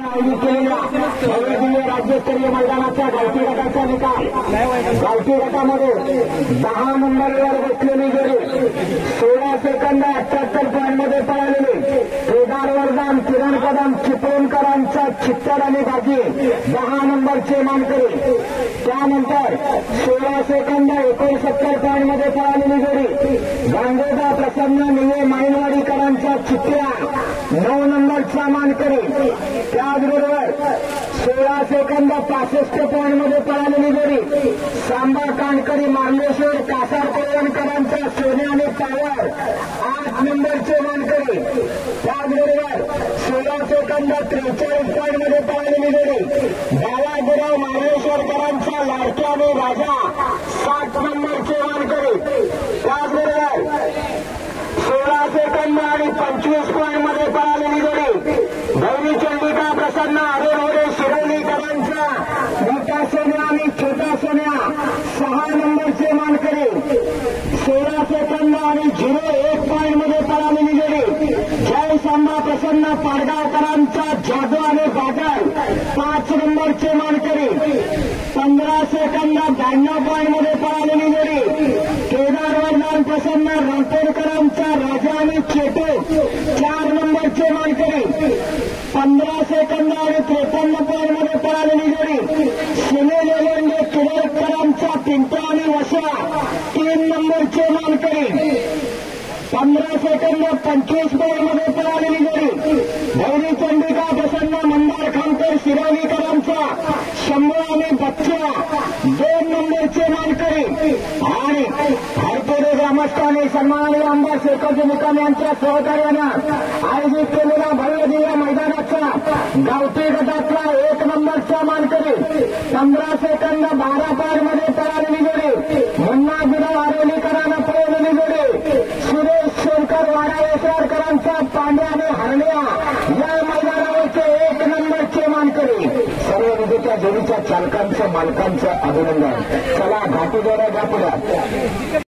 आयोजित केलेल्या भव्य राज्यस्तरीय मैदानाच्या गावठी गटाचा निकाल। गावठी गटामध्ये 10 नंबरवर बसलेली जोडी 16 सेकंद 78 पॉईंटमध्ये पळालेली केदार वरदान किरण कदम चिपळूणकरांचा चित्तर आणि बाजी 10 नंबरचे मानकरी। त्यानंतर 16 सेकंद 69 पॉईंटमध्ये पळालेली जोडी गांगोबा प्रसन्न निवे माईनवाडीकरांचा चित्रा 9 नंबरचा मानकरी। त्याचबरोबर 16 सेकंद 65 पॉईंटमध्ये पळालेली जोडी सांबा कानकरी मार्लेश्वर कासार कोळवणकरांचा सोने आणि पावर 8 नंबरचे मानकरी। त्याचबरोबर 16 सेकंद 43 पॉईंटमध्ये पळालेली जोडी बाला गुराव मार्लेश्वरकरांचा लाडक्या आणि राजा 7 नंबरचे मानकरी। त्याचबरोबर 16 सेकंद आणि 25 पॉईंटमध्ये पळालेली जोडी गौरी चंडिका प्रसन्न अरे शिरोलीकरांचा मोठा सोन्या आणि छोटा सोन्या 6 नंबरचे मानकरी। 16 सेकंद आणि 01 पॉईंटमध्ये पळालेली जोडी जय सांबा प्रसन्न पाडगावकरांचा जादू आणि बादल 5 नंबरचे मानकरी। 15 सेकंद 92 पॉईंटमध्ये पळालेली जोडी केदार वरदान प्रसन्न रामपूरकरांचा राजा आणि चेटू 4 नंबरचे मानकरी। 15 सेकंद आणि 53 पॉईंटमध्ये पळालेली जोडी सुनील एलंडे किरकरांचा पिंपळा आणि वशा 3 नंबरचे मानकरी। 15 सेकंद 25 पॉईंटमध्ये पळालेली जोडी गौरी चंडिका प्रसन्न मंदार खामकर शिरोलीकरांचा शंभू आणि बच्चा 2 नंबरचे मानकरी। आणि हरपोरे ग्रामस्थांनी सन्माननीय आमदार शेखरजी निकम यांच्या सहकार्यानं आयोजित केलेल्या भव्य दिव्य मैदानाचा गावठी गटातला 1 नंबरचा मानकरी 15 सेकंद 12 पॉईंटमध्ये पळालेली जोडी मुन्ना गुरव आरोलीकरांना पळवलेली जोडी सुरेश शंकर वाडावेसरकरांचा पांड्या आणि हरण्या या मैदानावरचे 1 नंबरचे मानकरी। सर्व विजेत्या जोडीच्या चालकांचं मालकांचं अभिनंदन। चला घाटी जोड्या घ्या पुढे।